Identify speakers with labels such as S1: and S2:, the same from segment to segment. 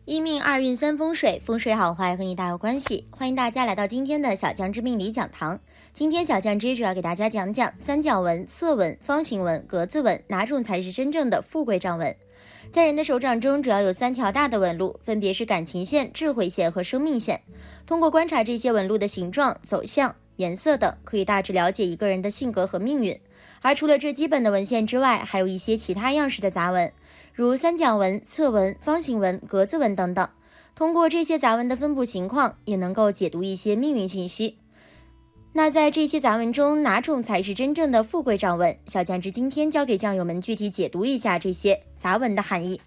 S1: 一命二运三风水，风水好坏和你大有关系。欢迎大家来到今天的小将之命理讲堂。今天小将之主要给大家讲讲三角纹、侧纹、方形纹、格子纹哪种才是真正的富贵掌纹。在人的手掌中主要有3条大的纹路，分别是感情线、智慧线和生命线。通过观察这些纹路的形状、走向、颜色等，可以大致了解一个人的性格和命运。而除了这基本的纹线之外，还有一些其他样式的杂纹，如三角纹、侧纹、方形纹、格子纹等等。通过这些杂纹的分布情况，也能够解读一些命运信息。那在这些杂纹中，哪种才是真正的富贵掌纹？小将之今天教给酱友们具体解读一下这些杂纹的含义。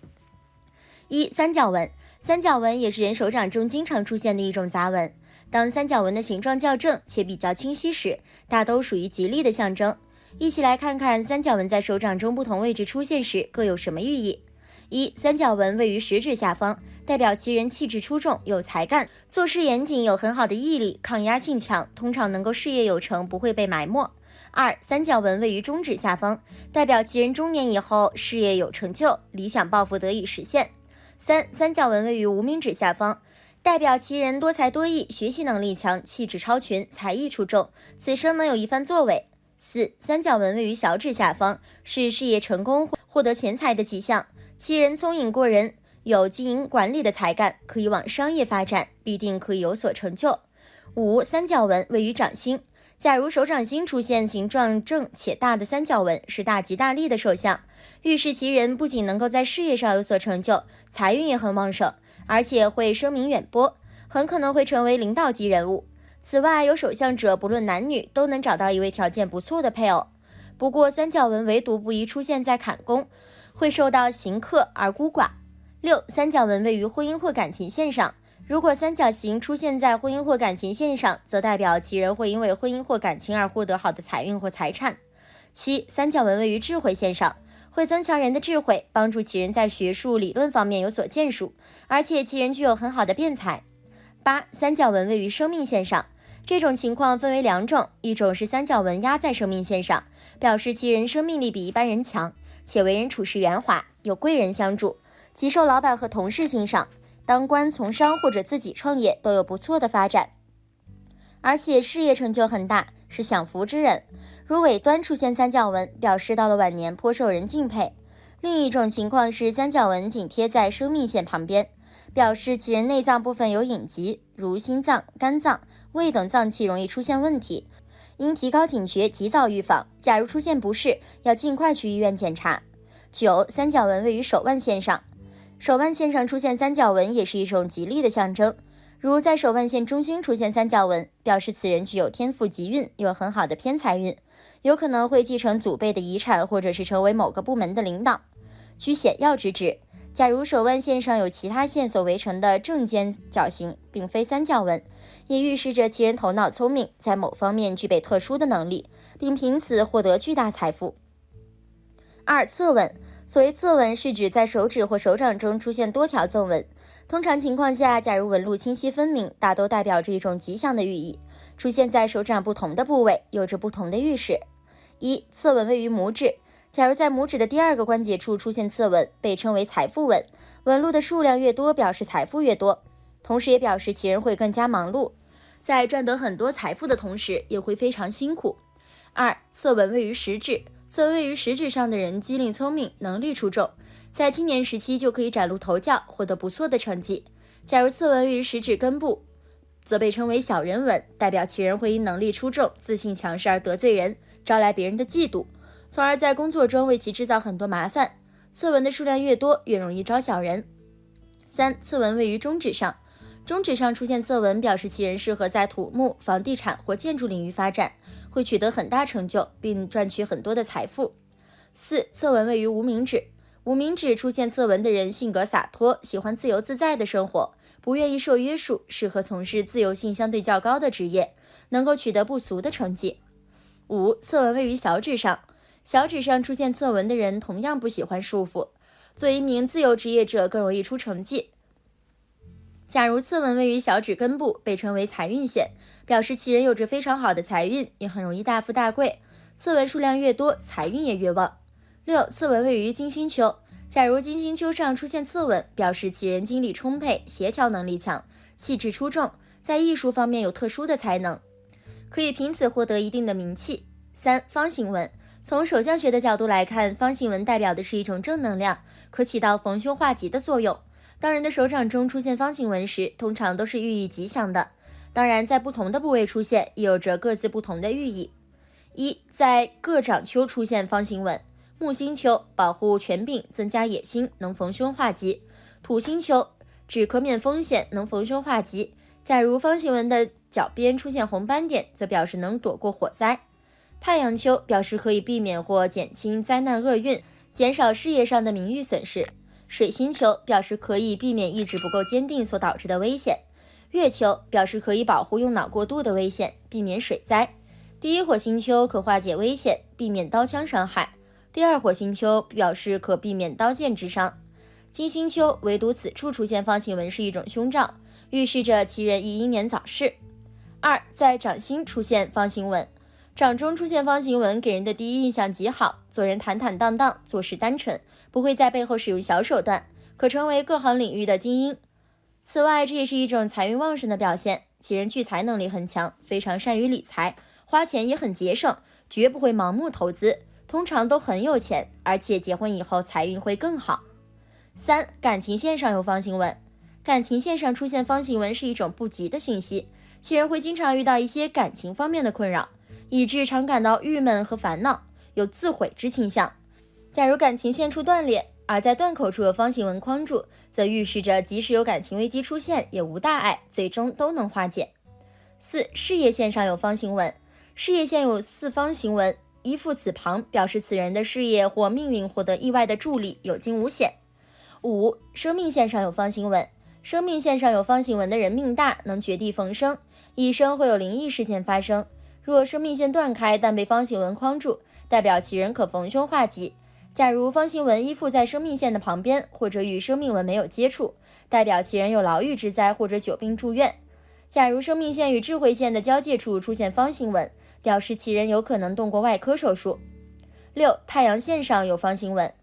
S1: 一、三角纹。三角纹也是人手掌中经常出现的一种杂纹。当三角纹的形状较正且比较清晰时，大都属于吉利的象征。一起来看看三角纹在手掌中不同位置出现时各有什么寓意。一、三角纹位于食指下方，代表其人气质出众，有才干，做事严谨，有很好的毅力，抗压性强，通常能够事业有成，不会被埋没。二、三角纹位于中指下方，代表其人中年以后事业有成就，理想抱负得以实现。三、三角纹位于无名指下方，代表其人多才多艺，学习能力强，气质超群，才艺出众，此生能有一番作为。四、三角纹位于小指下方，是事业成功、获得钱财的迹象，其人聪颖过人，有经营管理的才干，可以往商业发展，必定可以有所成就。五、三角纹位于掌心，假如手掌心出现形状正且大的三角纹，是大吉大利的手相，预示其人不仅能够在事业上有所成就，财运也很旺盛，而且会声名远播，很可能会成为领导级人物。此外，有手相者不论男女都能找到一位条件不错的配偶。不过三角纹唯独不宜出现在坎宫，会受到刑克而孤寡。六、三角纹位于婚姻或感情线上，如果三角形出现在婚姻或感情线上，则代表其人会因为婚姻或感情而获得好的财运或财产。七、三角纹位于智慧线上，会增强人的智慧，帮助其人在学术理论方面有所建树，而且其人具有很好的辩才。八、三角纹位于生命线上，这种情况分为2种，一种是三角纹压在生命线上，表示其人生命力比一般人强，且为人处事圆滑，有贵人相助，极受老板和同事欣赏，当官从商或者自己创业都有不错的发展，而且事业成就很大，是享福之人。如尾端出现三角纹，表示到了晚年颇受人敬佩。另一种情况是三角纹紧贴在生命线旁边，表示其人内脏部分有隐疾，如心脏、肝脏、胃等脏器容易出现问题，应提高警觉，及早预防。假如出现不适，要尽快去医院检查。九、三角纹位于手腕线上，手腕线上出现三角纹也是一种吉利的象征。如在手腕线中心出现三角纹，表示此人具有天赋吉运，有很好的偏财运，有可能会继承祖辈的遗产，或者是成为某个部门的领导，居显要之职。假如手腕线上有其他线所围成的正尖角形，并非三角纹，也预示着其人头脑聪明，在某方面具备特殊的能力，并凭此获得巨大财富。二、侧纹。所谓侧纹是指在手指或手掌中出现多条纵纹，通常情况下，假如纹路清晰分明，大都代表着一种吉祥的寓意，出现在手掌不同的部位，有着不同的预示。一、侧纹位于拇指，假如在拇指的第2个关节处出现侧纹，被称为财富纹，纹路的数量越多，表示财富越多，同时也表示其人会更加忙碌，在赚得很多财富的同时，也会非常辛苦。二、侧纹位于食指，侧纹位于食指上的人机灵聪明，能力出众，在青年时期就可以崭露头角，获得不错的成绩。假如侧纹位于食指根部，则被称为小人纹，代表其人会因能力出众、自信强势而得罪人，招来别人的嫉妒，从而在工作中为其制造很多麻烦。侧纹的数量越多，越容易招小人。三、侧纹位于中指上，中指上出现侧纹，表示其人适合在土木、房地产或建筑领域发展，会取得很大成就，并赚取很多的财富。四、侧纹位于无名指，无名指出现侧纹的人性格洒脱，喜欢自由自在的生活，不愿意受约束，适合从事自由性相对较高的职业，能够取得不俗的成绩。五、侧纹位于小指上，小指上出现侧纹的人同样不喜欢束缚，作为一名自由职业者更容易出成绩。假如侧纹位于小指根部，被称为财运线，表示其人有着非常好的财运，也很容易大富大贵，侧纹数量越多，财运也越旺。六、侧纹位于金星丘，假如金星丘上出现刺纹，表示其人精力充沛，协调能力强，气质出众，在艺术方面有特殊的才能，可以凭此获得一定的名气。3. 方形纹。从手相学的角度来看，方形纹代表的是一种正能量，可起到逢凶化吉的作用。当人的手掌中出现方形纹时，通常都是寓意吉祥的。当然，在不同的部位出现，也有着各自不同的寓意。1. 在各掌丘出现方形纹。木星丘保护权柄，增加野心，能逢凶化吉。土星丘指可免风险，能逢凶化吉。假如方形纹的角边出现红斑点，则表示能躲过火灾。太阳丘表示可以避免或减轻灾难厄运，减少事业上的名誉损失。水星丘表示可以避免意志不够坚定所导致的危险。月丘表示可以保护用脑过度的危险，避免水灾。第一火星丘可化解危险，避免刀枪伤害。第二火星丘表示可避免刀剑之伤。金星丘唯独此处出现方形纹是一种凶兆，预示着其人易英年早逝。2. 在掌心出现方形纹。掌中出现方形纹给人的第一印象极好，做人坦坦荡荡，做事单纯，不会在背后使用小手段，可成为各行领域的精英。此外，这也是一种财运旺盛的表现，其人聚财能力很强，非常善于理财，花钱也很节省，绝不会盲目投资，通常都很有钱，而且结婚以后财运会更好。3. 感情线上有方形纹。感情线上出现方形纹是一种不吉的信息，其人会经常遇到一些感情方面的困扰，以致常感到郁闷和烦恼，有自毁之倾向。假如感情线处断裂，而在断口处有方形纹框住，则预示着即使有感情危机出现，也无大碍，最终都能化解。4. 事业线上有方形纹。事业线有4方形纹，依附此旁，表示此人的事业或命运获得意外的助力，有惊无险。5. 生命线上有方形纹。生命线上有方形纹的人命大，能绝地逢生，一生会有灵异事件发生。若生命线断开，但被方形纹框住，代表其人可逢凶化吉。假如方形纹依附在生命线的旁边，或者与生命纹没有接触，代表其人有牢狱之灾或者久病住院。假如生命线与智慧线的交界处出现方形纹，表示其人有可能动过外科手术。6. 太阳线上有方形纹。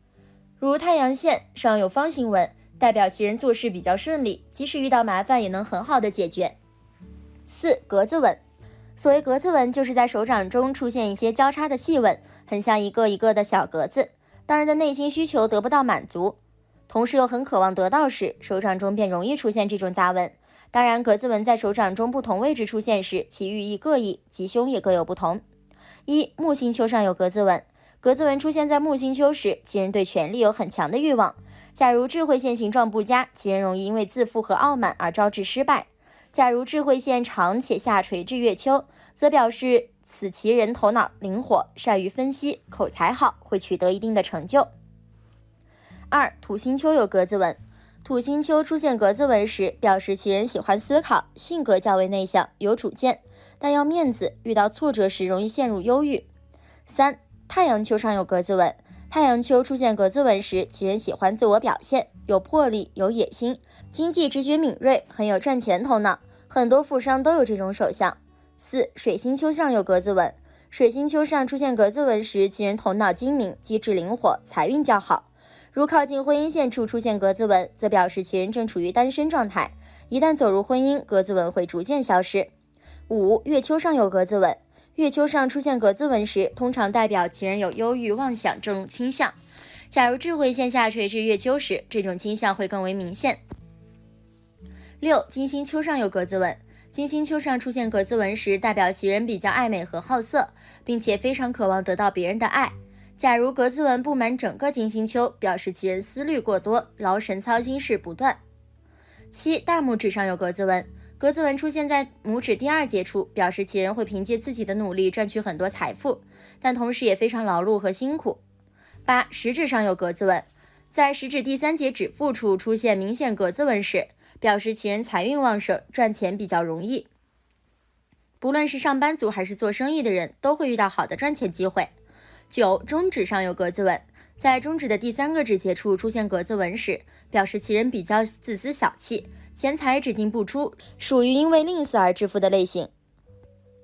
S1: 如太阳线上有方形纹，代表其人做事比较顺利，即使遇到麻烦也能很好的解决。4. 格子纹。所谓格子纹，就是在手掌中出现一些交叉的细纹，很像一个一个的小格子。当人的内心需求得不到满足，同时又很渴望得到时，手掌中便容易出现这种杂纹。当然，格子纹在手掌中不同位置出现时，其寓意各异，吉凶也各有不同。1. 木星丘上有格子纹。格子纹出现在木星丘时，其人对权力有很强的欲望。假如智慧线形状不佳，其人容易因为自负和傲慢而招致失败。假如智慧线长且下垂至月丘，则表示此其人头脑灵活，善于分析，口才好，会取得一定的成就。2. 土星丘有格子纹。土星丘出现格子纹时，表示其人喜欢思考，性格较为内向，有主见，但要面子，遇到挫折时容易陷入忧郁。3. 太阳丘上有格子纹。太阳丘出现格子纹时，其人喜欢自我表现，有魄力，有野心，经济直觉敏锐，很有赚钱头脑，很多富商都有这种手相。4. 水星丘上有格子纹。水星丘上出现格子纹时，其人头脑精明，机智灵活，财运较好。如靠近婚姻线处出现格子纹，则表示其人正处于单身状态，一旦走入婚姻，格子纹会逐渐消失。5. 月丘上有格子纹。月丘上出现格子纹时，通常代表其人有忧郁、妄想症倾向。假如智慧线下垂至月丘时，这种倾向会更为明显。6. 金星丘上有格子纹。金星丘上出现格子纹时，代表其人比较爱美和好色，并且非常渴望得到别人的爱。假如格子纹布满整个金星丘，表示其人思虑过多，劳神操心事不断。7. 大拇指上有格子纹。格子纹出现在拇指第2节处，表示其人会凭借自己的努力赚取很多财富，但同时也非常劳碌和辛苦。8. 食指上有格子纹。在食指第3节指腹处出现明显格子纹时，表示其人财运旺盛，赚钱比较容易。不论是上班族还是做生意的人，都会遇到好的赚钱机会。9. 中指上有格子纹。在中指的第3个指节处出现格子纹时，表示其人比较自私小气，钱财只进不出，属于因为吝啬而致富的类型。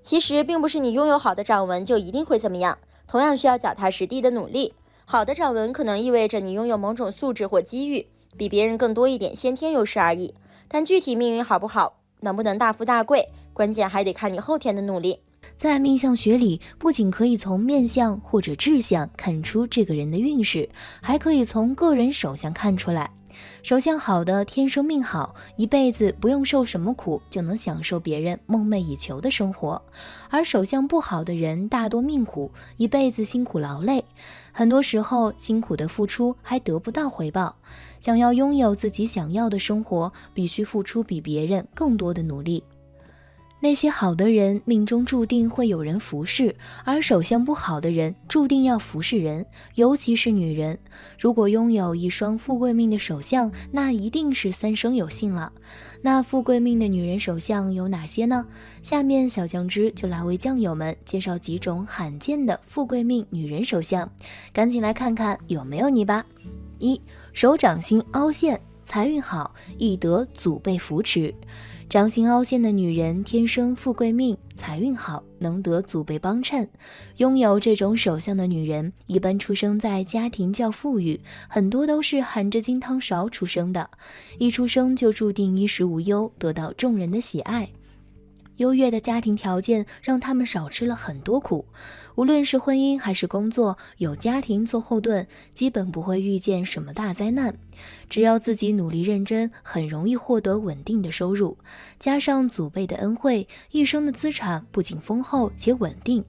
S1: 其实并不是你拥有好的掌纹就一定会怎么样，同样需要脚踏实地的努力。好的掌纹可能意味着你拥有某种素质或机遇，比别人更多一点先天优势而已。但具体命运好不好，能不能大富大贵，关键还得看你后天的努力。
S2: 在命相学里，不仅可以从面相或者志相看出这个人的运势，还可以从个人手相看出来。手相好的天生命好，一辈子不用受什么苦，就能享受别人梦寐以求的生活。而手相不好的人大多命苦，一辈子辛苦劳累，很多时候辛苦的付出还得不到回报。想要拥有自己想要的生活，必须付出比别人更多的努力。那些好的人命中注定会有人服侍，而手相不好的人注定要服侍人，尤其是女人。如果拥有一双富贵命的手相，那一定是三生有幸了。那富贵命的女人手相有哪些呢？下面小酱汁就来为酱友们介绍几种罕见的富贵命女人手相，赶紧来看看有没有你吧。1. 手掌心凹陷，财运好，易得祖辈扶持。掌心凹陷的女人天生富贵命，财运好，能得祖辈帮衬。拥有这种手相的女人，一般出生在家庭较富裕，很多都是含着金汤勺出生的，一出生就注定衣食无忧，得到众人的喜爱。优越的家庭条件让他们少吃了很多苦，无论是婚姻还是工作，有家庭做后盾，基本不会遇见什么大灾难。只要自己努力认真，很容易获得稳定的收入，加上祖辈的恩惠，一生的资产不仅丰厚且稳定。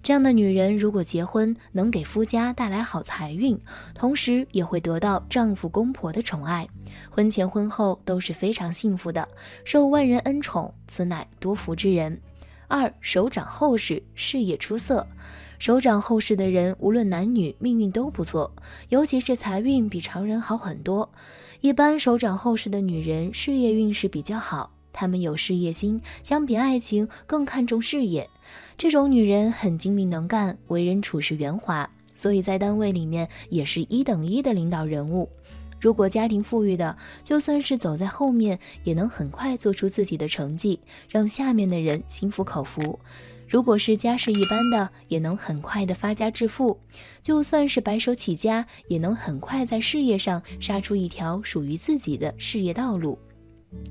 S2: 这样的女人如果结婚，能给夫家带来好财运，同时也会得到丈夫公婆的宠爱，婚前婚后都是非常幸福的，受万人恩宠，此乃多福之人。2. 手掌厚实，事业出色。手掌厚实的人，无论男女，命运都不错，尤其是财运比常人好很多。一般手掌厚实的女人，事业运势比较好，她们有事业心，相比爱情更看重事业。这种女人很精明能干，为人处事圆滑，所以在单位里面也是1等1的领导人物。如果家庭富裕的，就算是走在后面，也能很快做出自己的成绩，让下面的人心服口服。如果是家世一般的，也能很快的发家致富，就算是白手起家，也能很快在事业上杀出一条属于自己的事业道路。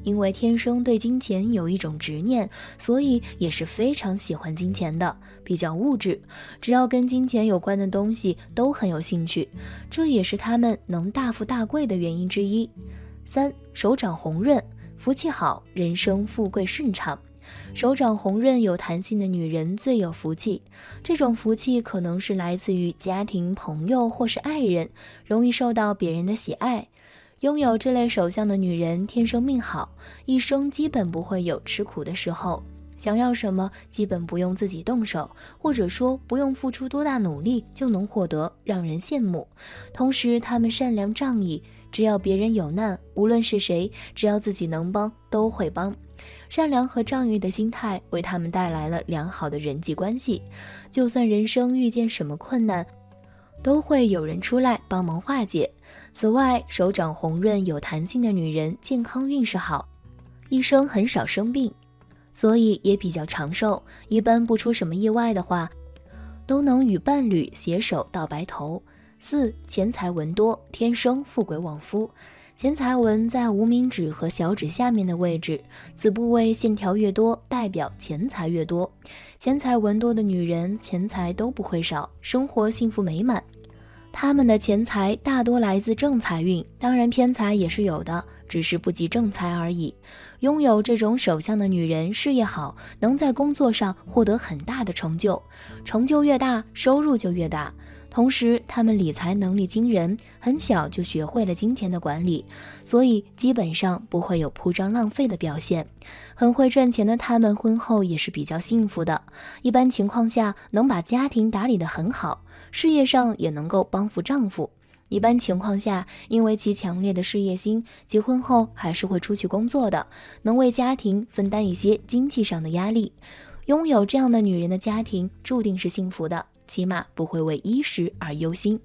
S2: 因为天生对金钱有一种执念，所以也是非常喜欢金钱的，比较物质，只要跟金钱有关的东西都很有兴趣，这也是他们能大富大贵的原因之一。3. 手掌红润，福气好，人生富贵顺畅。手掌红润有弹性的女人最有福气，这种福气可能是来自于家庭、朋友或是爱人，容易受到别人的喜爱。拥有这类手相的女人天生命好，一生基本不会有吃苦的时候，想要什么基本不用自己动手，或者说不用付出多大努力就能获得，让人羡慕。同时她们善良仗义，只要别人有难，无论是谁，只要自己能帮都会帮。善良和仗义的心态为他们带来了良好的人际关系，就算人生遇见什么困难，都会有人出来帮忙化解。此外，手掌红润有弹性的女人健康运势好，一生很少生病，所以也比较长寿，一般不出什么意外的话，都能与伴侣携手到白头。4. 钱财纹多，天生富贵旺夫。钱财纹在无名指和小指下面的位置，此部位线条越多，代表钱财越多。钱财纹多的女人，钱财都不会少，生活幸福美满。她们的钱财大多来自正财运，当然偏财也是有的，只是不及正财而已。拥有这种手相的女人，事业好，能在工作上获得很大的成就，成就越大，收入就越大。同时他们理财能力惊人，很小就学会了金钱的管理，所以基本上不会有铺张浪费的表现。很会赚钱的他们婚后也是比较幸福的，一般情况下能把家庭打理得很好，事业上也能够帮扶丈夫。一般情况下，因为其强烈的事业心，结婚后还是会出去工作的，能为家庭分担一些经济上的压力。拥有这样的女人的家庭注定是幸福的，起码不会为衣食而忧心。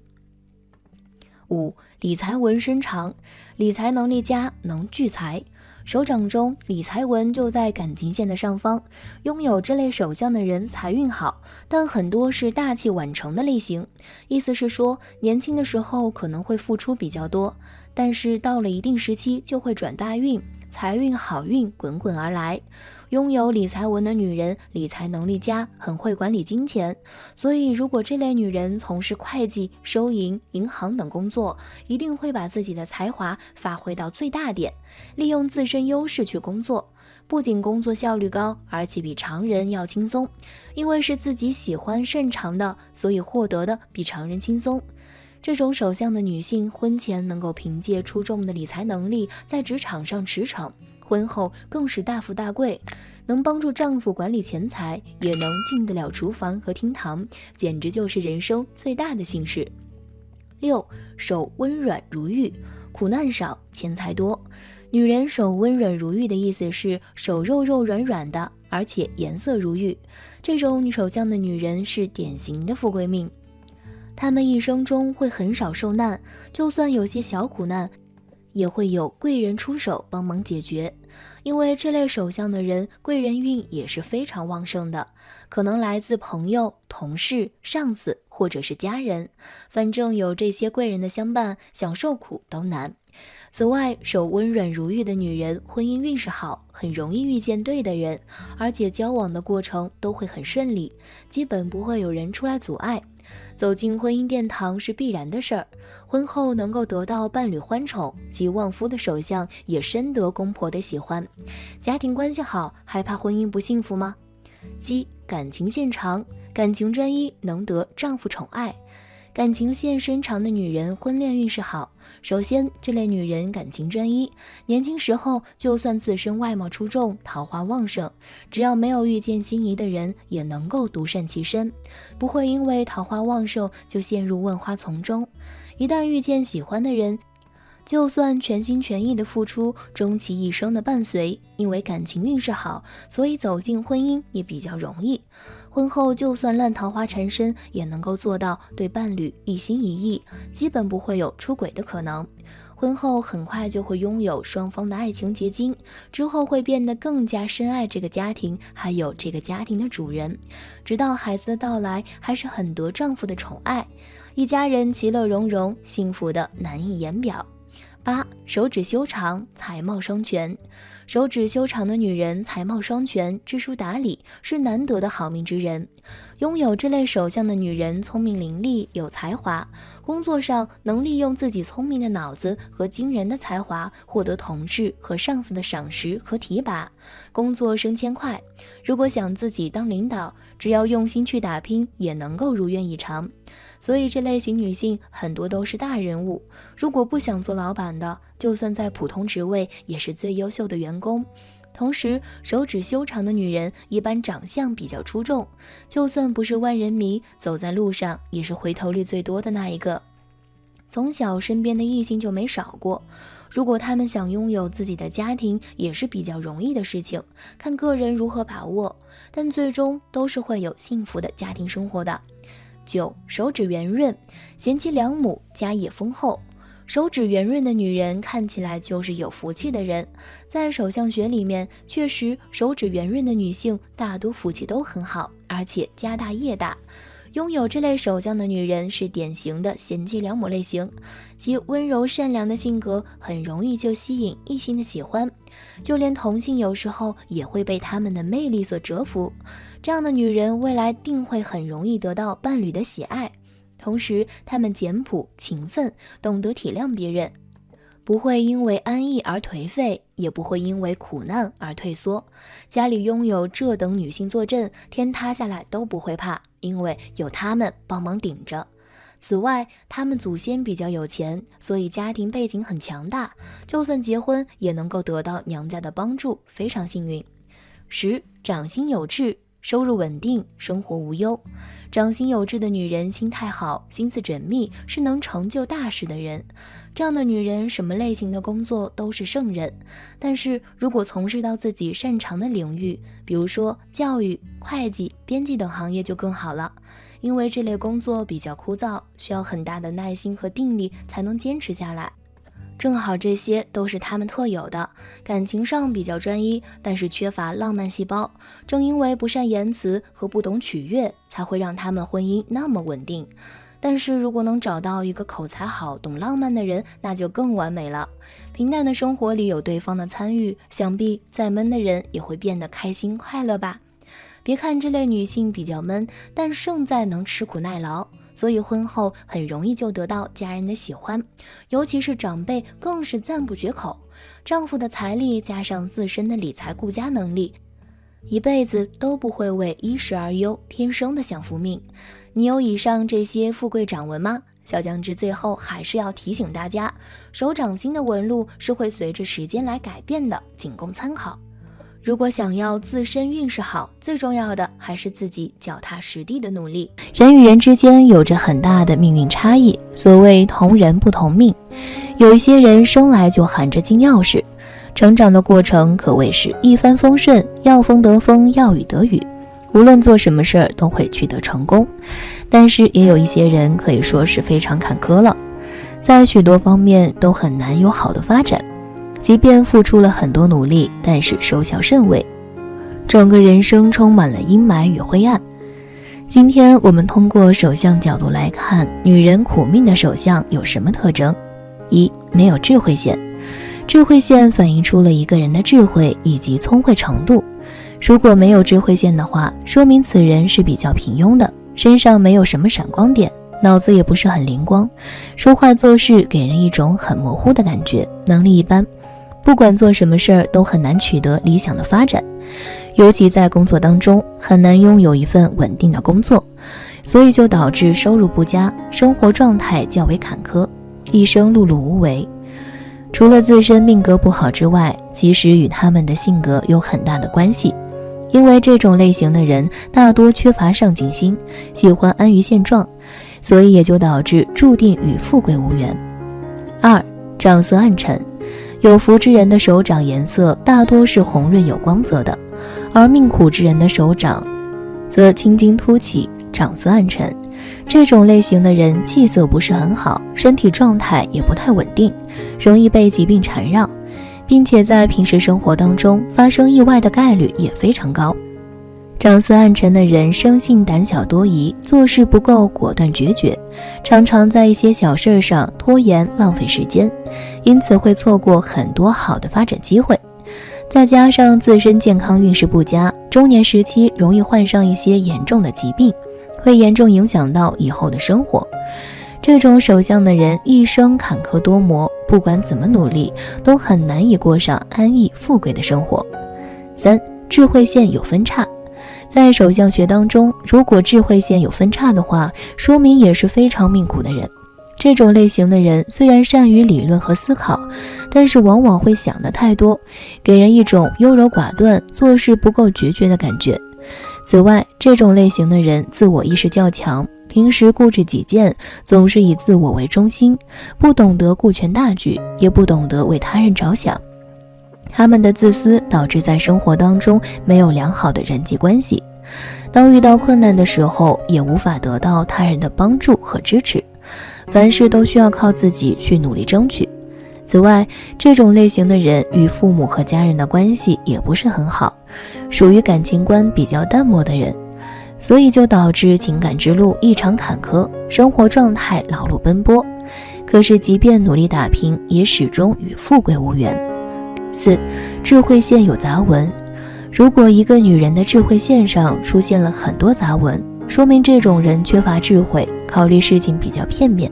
S2: 5. 理财纹深长，理财能力佳，能聚财。手掌中理财纹就在感情线的上方，拥有这类手相的人财运好，但很多是大器晚成的类型。意思是说，年轻的时候可能会付出比较多，但是到了一定时期就会转大运，财运好运滚滚而来。拥有理财纹的女人理财能力佳，很会管理金钱，所以如果这类女人从事会计、收银、银行等工作，一定会把自己的才华发挥到最大点，利用自身优势去工作，不仅工作效率高，而且比常人要轻松。因为是自己喜欢擅长的，所以获得的比常人轻松。这种手相的女性，婚前能够凭借出众的理财能力在职场上驰骋，婚后更是大富大贵，能帮助丈夫管理钱财，也能进得了厨房和厅堂，简直就是人生最大的幸事。6. 手温软如玉，苦难少，钱财多。女人手温软如玉的意思是手肉肉软软的，而且颜色如玉。这种手相的女人是典型的富贵命，她们一生中会很少受难，就算有些小苦难，也会有贵人出手帮忙解决。因为这类手相的人贵人运也是非常旺盛的，可能来自朋友、同事、上司或者是家人，反正有这些贵人的相伴，想受苦都难。此外，手温软如玉的女人婚姻运势好，很容易遇见对的人，而且交往的过程都会很顺利，基本不会有人出来阻碍。走进婚姻殿堂是必然的事儿，婚后能够得到伴侣欢宠及旺夫的手相也深得公婆的喜欢。家庭关系好，还怕婚姻不幸福吗？鸡，感情线长，感情专一，能得丈夫宠爱。感情线深长的女人婚恋运势好。首先，这类女人感情专一，年轻时候就算自身外貌出众，桃花旺盛，只要没有遇见心仪的人，也能够独善其身，不会因为桃花旺盛就陷入问花丛中。一旦遇见喜欢的人，就算全心全意的付出，终其一生的伴随。因为感情运势好，所以走进婚姻也比较容易。婚后就算烂桃花缠身，也能够做到对伴侣一心一意，基本不会有出轨的可能。婚后很快就会拥有双方的爱情结晶，之后会变得更加深爱这个家庭，还有这个家庭的主人，直到孩子的到来，还是很得丈夫的宠爱，一家人其乐融融，幸福的难以言表。8. 手指修长，才貌双全。手指修长的女人才貌双全，知书达理，是难得的好命之人。拥有这类手相的女人聪明伶俐，有才华，工作上能利用自己聪明的脑子和惊人的才华，获得同事和上司的赏识和提拔，工作升迁快。如果想自己当领导，只要用心去打拼，也能够如愿以偿。所以这类型女性很多都是大人物，如果不想做老板的，就算在普通职位也是最优秀的员工。同时，手指修长的女人一般长相比较出众，就算不是万人迷，走在路上也是回头率最多的那一个。从小身边的异性就没少过，如果他们想拥有自己的家庭，也是比较容易的事情，看个人如何把握，但最终都是会有幸福的家庭生活的。9. 手指圆润，贤妻良母，家业丰厚。手指圆润的女人看起来就是有福气的人，在手相学里面，确实手指圆润的女性大多福气都很好，而且家大业大。拥有这类手相的女人是典型的贤妻良母类型，其温柔善良的性格很容易就吸引异性的喜欢，就连同性有时候也会被她们的魅力所折服。这样的女人未来定会很容易得到伴侣的喜爱，同时她们简朴勤奋，懂得体谅别人，不会因为安逸而颓废，也不会因为苦难而退缩。家里拥有这等女性坐镇，天塌下来都不会怕，因为有她们帮忙顶着。此外，她们祖先比较有钱，所以家庭背景很强大，就算结婚也能够得到娘家的帮助，非常幸运。10. 掌心有志，收入稳定，生活无忧。掌心有志的女人心态好，心思缜密，是能成就大事的人。这样的女人什么类型的工作都是胜任，但是如果从事到自己擅长的领域，比如说教育、会计、编辑等行业就更好了，因为这类工作比较枯燥，需要很大的耐心和定力才能坚持下来。正好这些都是他们特有的，感情上比较专一，但是缺乏浪漫细胞。正因为不善言辞和不懂取悦，才会让他们婚姻那么稳定。但是如果能找到一个口才好、懂浪漫的人，那就更完美了。平淡的生活里有对方的参与，想必再闷的人也会变得开心快乐吧。别看这类女性比较闷，但胜在能吃苦耐劳，所以婚后很容易就得到家人的喜欢，尤其是长辈更是赞不绝口。丈夫的财力加上自身的理财顾家能力，一辈子都不会为衣食而忧，天生的享福命。你有以上这些富贵掌纹吗？小酱汁最后还是要提醒大家，手掌心的纹路是会随着时间来改变的，仅供参考。如果想要自身运势好，最重要的还是自己脚踏实地的努力。人与人之间有着很大的命运差异，所谓同人不同命。有一些人生来就含着金钥匙，成长的过程可谓是一帆风顺，要风得风，要雨得雨，无论做什么事儿都会取得成功。但是也有一些人可以说是非常坎坷了，在许多方面都很难有好的发展。即便付出了很多努力，但是收效甚微，整个人生充满了阴霾与灰暗。今天我们通过手相角度来看，女人苦命的手相有什么特征？一、没有智慧线。智慧线反映出了一个人的智慧以及聪慧程度。如果没有智慧线的话，说明此人是比较平庸的，身上没有什么闪光点，脑子也不是很灵光，说话做事给人一种很模糊的感觉，能力一般，不管做什么事儿都很难取得理想的发展，尤其在工作当中很难拥有一份稳定的工作，所以就导致收入不佳，生活状态较为坎坷，一生碌碌无为。除了自身命格不好之外，其实与他们的性格有很大的关系，因为这种类型的人大多缺乏上进心，喜欢安于现状，所以也就导致注定与富贵无缘。二、掌色暗沉。有福之人的手掌颜色大多是红润有光泽的，而命苦之人的手掌则青筋凸起，掌色暗沉。这种类型的人气色不是很好，身体状态也不太稳定，容易被疾病缠绕，并且在平时生活当中发生意外的概率也非常高。掌色暗沉的人生性胆小多疑，做事不够果断决绝，常常在一些小事上拖延浪费时间，因此会错过很多好的发展机会。再加上自身健康运势不佳，中年时期容易患上一些严重的疾病，会严重影响到以后的生活。这种手相的人一生坎坷多磨，不管怎么努力都很难以过上安逸富贵的生活。三、智慧线有分叉。在手相学当中，如果智慧线有分叉的话，说明也是非常命苦的人。这种类型的人虽然善于理论和思考，但是往往会想得太多，给人一种优柔寡断，做事不够决绝的感觉。此外，这种类型的人自我意识较强，平时固执己见，总是以自我为中心，不懂得顾全大局，也不懂得为他人着想。他们的自私导致在生活当中没有良好的人际关系，当遇到困难的时候也无法得到他人的帮助和支持，凡事都需要靠自己去努力争取。此外，这种类型的人与父母和家人的关系也不是很好，属于感情观比较淡漠的人，所以就导致情感之路异常坎坷，生活状态劳碌奔波，可是即便努力打拼，也始终与富贵无缘。四、智慧线有杂纹。如果一个女人的智慧线上出现了很多杂纹，说明这种人缺乏智慧，考虑事情比较片面，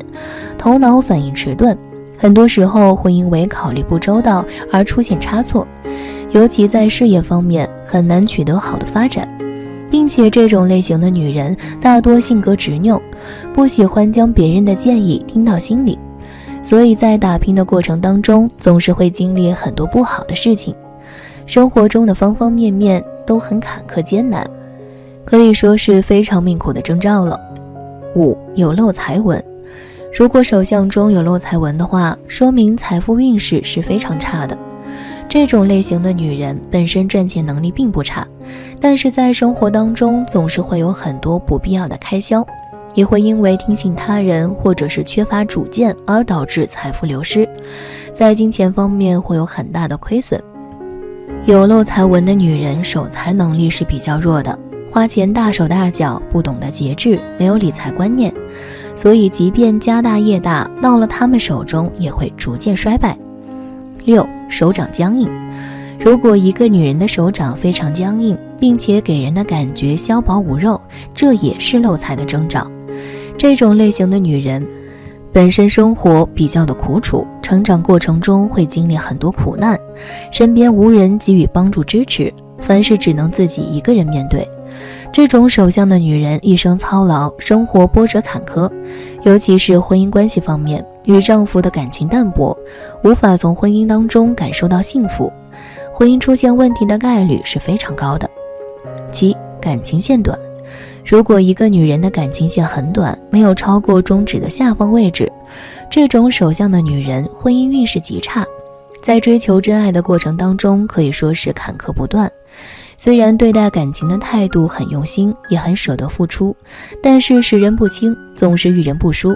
S2: 头脑反应迟钝，很多时候会因为考虑不周到而出现差错，尤其在事业方面很难取得好的发展，并且这种类型的女人大多性格执拗，不喜欢将别人的建议听到心里，所以在打拼的过程当中总是会经历很多不好的事情，生活中的方方面面都很坎坷艰难，可以说是非常命苦的征兆了。五、有漏财纹。如果手相中有漏财纹的话，说明财富运势是非常差的。这种类型的女人本身赚钱能力并不差，但是在生活当中总是会有很多不必要的开销，也会因为听信他人或者是缺乏主见而导致财富流失，在金钱方面会有很大的亏损。有漏财纹的女人守财能力是比较弱的，花钱大手大脚，不懂得节制，没有理财观念，所以即便家大业大，到了她们手中也会逐渐衰败。6. 手掌僵硬。如果一个女人的手掌非常僵硬，并且给人的感觉削薄无肉，这也是漏财的征兆。这种类型的女人本身生活比较的苦楚，成长过程中会经历很多苦难，身边无人给予帮助支持，凡事只能自己一个人面对。这种手相的女人一生操劳，生活波折坎坷，尤其是婚姻关系方面，与丈夫的感情淡薄，无法从婚姻当中感受到幸福，婚姻出现问题的概率是非常高的。7. 感情线短。如果一个女人的感情线很短，没有超过中指的下方位置，这种手相的女人婚姻运势极差，在追求真爱的过程当中可以说是坎坷不断。虽然对待感情的态度很用心，也很舍得付出，但是识人不清，总是遇人不淑，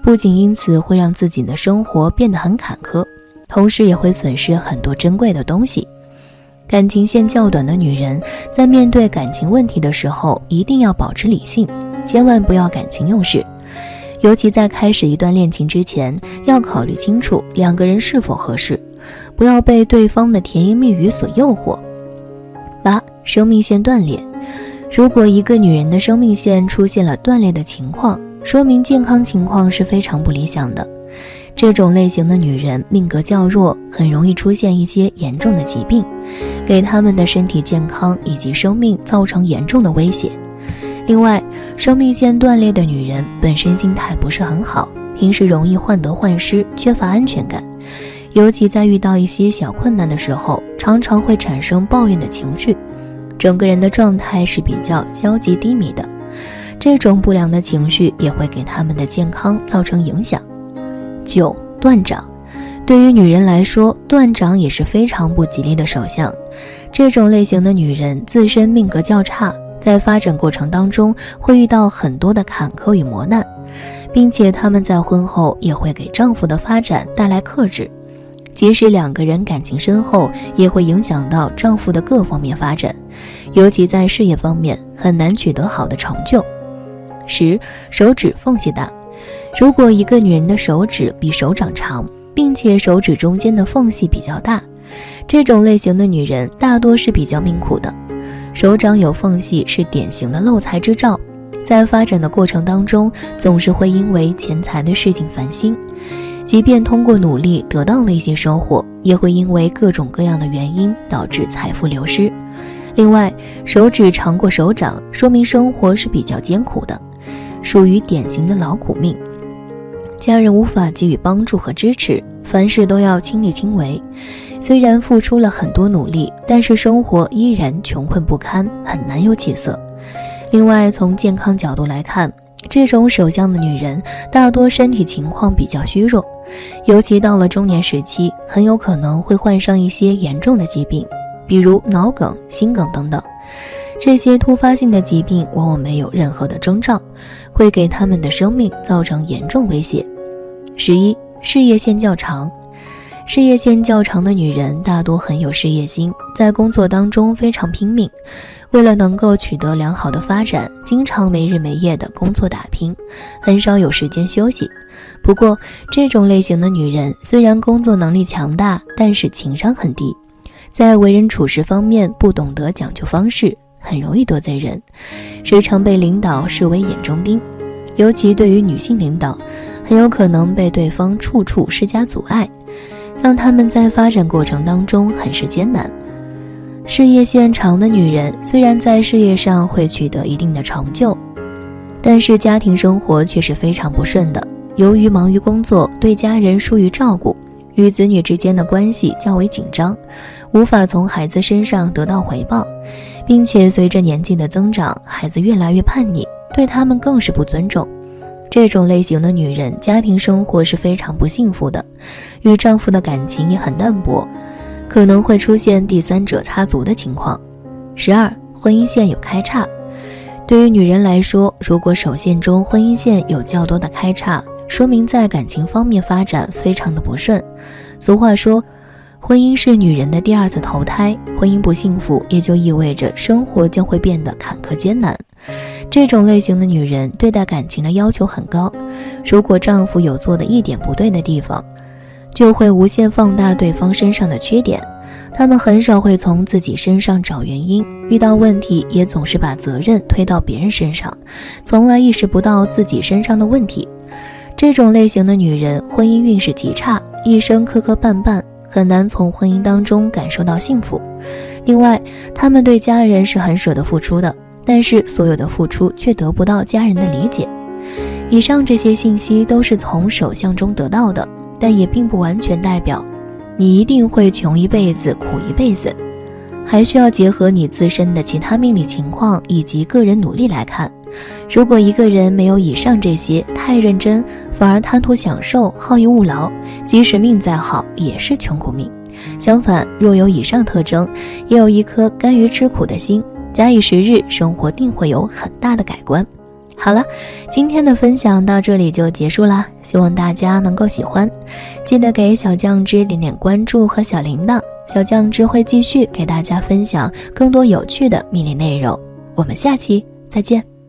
S2: 不仅因此会让自己的生活变得很坎坷，同时也会损失很多珍贵的东西。感情线较短的女人在面对感情问题的时候，一定要保持理性，千万不要感情用事。尤其在开始一段恋情之前，要考虑清楚两个人是否合适，不要被对方的甜言蜜语所诱惑。8. 生命线断裂。如果一个女人的生命线出现了断裂的情况，说明健康情况是非常不理想的。这种类型的女人命格较弱，很容易出现一些严重的疾病，给她们的身体健康以及生命造成严重的威胁。另外，生命线断裂的女人本身心态不是很好，平时容易患得患失，缺乏安全感，尤其在遇到一些小困难的时候，常常会产生抱怨的情绪，整个人的状态是比较消极低迷的。这种不良的情绪也会给他们的健康造成影响。9. 断掌。对于女人来说，断掌也是非常不吉利的手相。这种类型的女人自身命格较差，在发展过程当中会遇到很多的坎坷与磨难，并且她们在婚后也会给丈夫的发展带来克制，即使两个人感情深厚，也会影响到丈夫的各方面发展，尤其在事业方面很难取得好的成就。10. 手指缝隙大。如果一个女人的手指比手掌长，并且手指中间的缝隙比较大，这种类型的女人大多是比较命苦的。手掌有缝隙是典型的漏财之兆，在发展的过程当中，总是会因为钱财的事情烦心，即便通过努力得到了一些收获，也会因为各种各样的原因导致财富流失。另外，手指长过手掌，说明生活是比较艰苦的，属于典型的劳苦命。家人无法给予帮助和支持，凡事都要亲力亲为，虽然付出了很多努力，但是生活依然穷困不堪，很难有起色。另外，从健康角度来看，这种手相的女人大多身体情况比较虚弱，尤其到了中年时期，很有可能会患上一些严重的疾病，比如脑梗、心梗等等。这些突发性的疾病往往没有任何的征兆，会给他们的生命造成严重威胁。11. 事业线较长。事业线较长的女人大多很有事业心，在工作当中非常拼命，为了能够取得良好的发展，经常没日没夜的工作打拼，很少有时间休息。不过，这种类型的女人虽然工作能力强大，但是情商很低，在为人处事方面不懂得讲究方式，很容易得罪人，时常被领导视为眼中钉，尤其对于女性领导，很有可能被对方处处施加阻碍，让他们在发展过程当中很是艰难。事业线长的女人虽然在事业上会取得一定的成就，但是家庭生活却是非常不顺的。由于忙于工作，对家人疏于照顾，与子女之间的关系较为紧张，无法从孩子身上得到回报，并且随着年纪的增长，孩子越来越叛逆，对他们更是不尊重。这种类型的女人家庭生活是非常不幸福的，与丈夫的感情也很淡薄，可能会出现第三者插足的情况。12. 婚姻线有开叉。对于女人来说，如果手线中婚姻线有较多的开叉，说明在感情方面发展非常的不顺。俗话说，婚姻是女人的第二次投胎，婚姻不幸福，也就意味着生活将会变得坎坷艰难。这种类型的女人对待感情的要求很高，如果丈夫有做的一点不对的地方，就会无限放大对方身上的缺点。他们很少会从自己身上找原因，遇到问题也总是把责任推到别人身上，从来意识不到自己身上的问题。这种类型的女人婚姻运势极差，一生磕磕绊绊，很难从婚姻当中感受到幸福。另外，他们对家人是很舍得付出的，但是所有的付出却得不到家人的理解。以上这些信息都是从手相中得到的，但也并不完全代表你一定会穷一辈子苦一辈子，还需要结合你自身的其他命理情况以及个人努力来看。如果一个人没有以上这些，太认真，反而贪图享受，好逸恶劳，即使命再好也是穷苦命。相反，若有以上特征，也有一颗甘于吃苦的心，假以时日，生活定会有很大的改观。好了，今天的分享到这里就结束啦，希望大家能够喜欢，记得给小酱汁点点关注和小铃铛，小酱汁会继续给大家分享更多有趣的命理内容，我们下期再见。